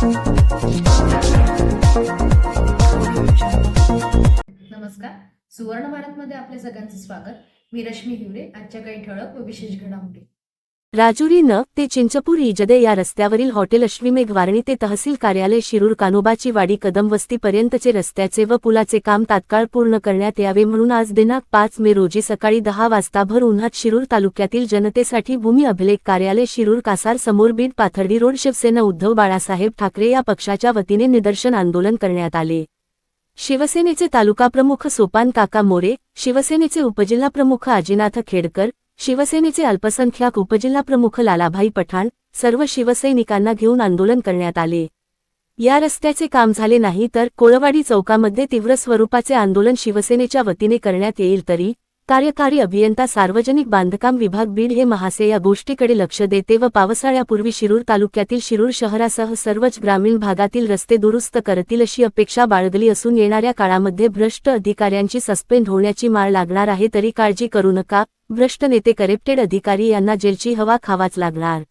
नमस्कार. सुवर्ण भारतमध्ये आपले सगळ्यांचे स्वागत. मी रश्मी हिवरे. आजच्या काही ठळक व विशेष घडामोडी. राजुरी न ते चिंचपूर इजदे या रस्त्यावरील हॉटेल अश्विमेघ वारणी ते तहसील कार्यालय शिरूर कानोबाची वाडी कदमवस्तीपर्यंतचे रस्त्याचे व पुलाचे काम तात्काळ पूर्ण करण्यात यावे म्हणून आज दिनांक 5 मे रोजी सकाळी 10 वाजता भर उन्हात शिरूर तालुक्यातील जनतेसाठी भूमी अभिलेख कार्यालय शिरूर कासार समोर बीड पाथर्डी रोड शिवसेना उद्धव बाळासाहेब ठाकरे या पक्षाच्या वतीने निदर्शन आंदोलन करण्यात आले. शिवसेनेचे तालुकाप्रमुख सोपान काका मोरे, शिवसेनेचे उपजिल्हाप्रमुख आजीनाथ खेडकर, शिवसेनेचे अल्पसंख्याक उपजिल्हाप्रमुख लालाभाई पठाण, सर्व शिवसैनिकांना घेऊन आंदोलन करण्यात आले. या रस्त्याचे काम झाले नाही तर कोळवाडी चौकामध्ये तीव्र स्वरूपाचे आंदोलन शिवसेनेच्या वतीने करण्यात येईल. तरी कार्यकारी अभियंता सार्वजनिक बांधकाम विभाग बीड हे महासे या गोष्टीकडे लक्ष देते व पावसाळ्यापूर्वी शिरूर तालुक्यातील शिरूर शहरासह सर्वच ग्रामीण भागातील रस्ते दुरुस्त करतील अशी अपेक्षा बाळगली असून येणाऱ्या काळामध्ये भ्रष्ट अधिकाऱ्यांची सस्पेंड होण्याची माळ लागणार आहे. तरी काळजी करू नका, भ्रष्ट नेते करप्टेड अधिकारी यांना जेलची हवा खावाच लागणार.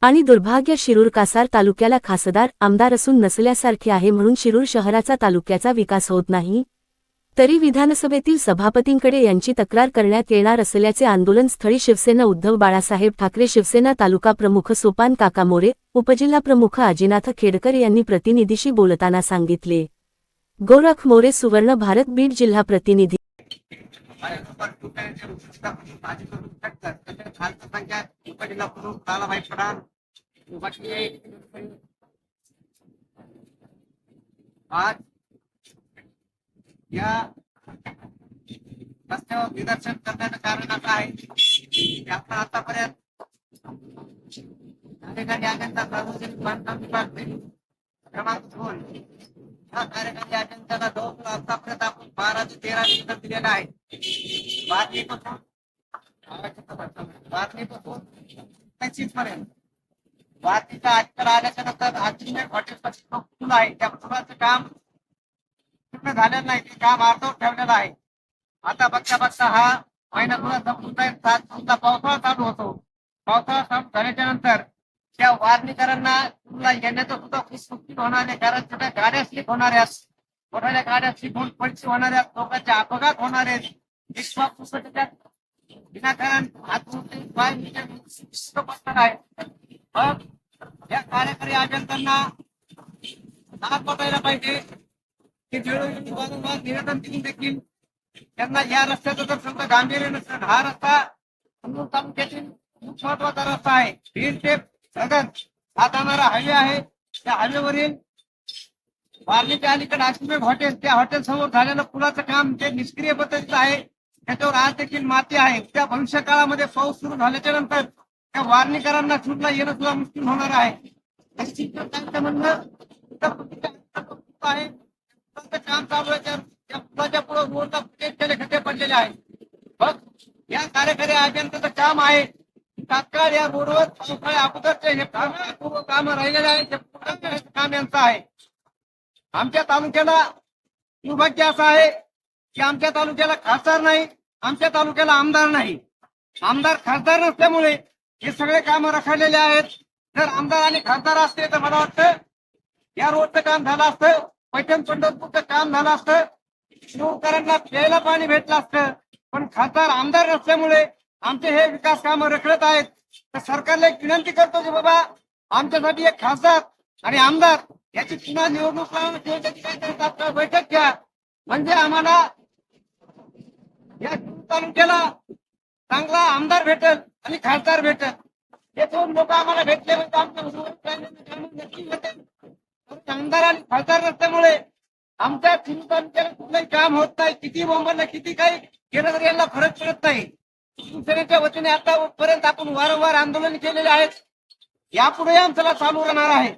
आणि दुर्भाग्य शिरूर कासार तालुक्याला खासदार आमदार असून नसल्यासारखे आहे म्हणून शिरूर शहराचा तालुक्याचा विकास होत नाही. तरी विधानसभेतील सभापतींकडे यांची तक्रार करण्यात येणार असल्याचे आंदोलनस्थळी शिवसेना उद्धव बाळासाहेब ठाकरे, शिवसेना तालुका प्रमुख सोपान काका मोरे, उपजिल्हाप्रमुख आजीनाथ खेडकर यांनी प्रतिनिधीशी बोलताना सांगितले. गोरख मोरे, सुवर्ण भारत, बीड जिल्हा प्रतिनिधी. या रस्त्यावर निदर्शन करण्याचं कारण असं आहे की आपण आतापर्यंत कार्यकारी अभियंता सार्वजनिक बांधकाम विभाग क्रमांक 2 या कार्यकारी अभियंत्याला जवळपास आतापर्यंत आपण 12 ते 13 लिटर दिलेला आहे. पर्यंत वारणीचा अटकर आल्याच्या नंतर अजून हॉटेल पूल आहे, त्या पुलाचं काम पूर्ण झालेलं नाही, ते काम अर्धवट ठेवलेलं आहे. आता बघता बघता हा महिना थोडा संपून जाईल. 7 जूनला पावसाळा चालू होतो. पावसाळा चालू झाल्याच्या नंतर त्या वारणीकरांना पुढला येण्याचं सुद्धा खूप मुश्किल होणार आहे, कारण छोट्या गाड्या स्लिप होणार आहेत, मोठ्या गाड्या स्लिप होऊन पडची होणार आहेत, लोकांचे अपघात होणार आहेत. विनाकारण आहे. मग या कार्यकारी अभियंत्यांना नाक पटायला पाहिजे की वेळोवेळी वारंवार निवेदन देऊन देखील त्यांना या रस्त्याचं जर समजा गांभीर्य नसेल. हा रस्ता तालुक्यातील खूप महत्वाचा रस्ता आहे. बीड ते सगन हा जाणारा हायवे आहे. त्या हायवेवरील वारणीच्या अलीकडे अश्विमेघ हॉटेल, त्या हॉटेल समोर झालेलं पुलाचं काम जे निष्क्रिय पद्धतीचं आहे, त्याच्यावर आज देखील माती आहे. त्या भविष्य काळामध्ये पाऊस सुरू झाल्याच्या नंतर त्या वारणीकरांना सुद्धा येणं सुद्धा मुश्किल होणार आहे. म्हणणं आहे काम चालू आहे, त्या पुलाच्या पुढे रोडला खड्डे पडलेले आहेत. बघ, या कार्यकारी अभियंत्याचं काम आहे तात्काळ या रोडवर पावसाळ्या अगोदरचे हे काम राहिलेले आहे, ते काम यांचं आहे. आमच्या तालुक्याला दुर्भाग्य असं आहे की आमच्या तालुक्याला खासदार नाही, आमच्या तालुक्याला आमदार नाही. आमदार खासदार नसल्यामुळे हे सगळे काम रखडलेले आहेत. जर आमदार आणि खासदार असते तर मला वाटतं या रोडचं काम झालं असतं, पैठण पंढरपूरचं काम झालं असतं, शिवकरांना प्यायला पाणी भेटलं असतं. पण खासदार आमदार नसल्यामुळे आमचे हे विकास कामं रखडत आहेत. तर सरकारला एक विनंती करतो की बाबा आमच्यासाठी एक खासदार आणि आमदार याची पुन्हा निवडणूक लावून बैठक घ्या, म्हणजे आम्हाला या तालुक्याला चांगला आमदार भेटेल आणि खासदार भेटेल. हे दोन लोक आम्हाला भेटले म्हणजे आमच्या आमदार आणि खासदार नसल्यामुळे आमच्या तालुक्याला कुठलंही काम होत नाही. किती बोंबांना किती काही केलं तरी यांना फरक पडत नाही. शिवसेनेच्या वतीने आतापर्यंत आपण वारंवार आंदोलन केलेले आहेत, यापुढे आमच्याला चालू राहणार आहे.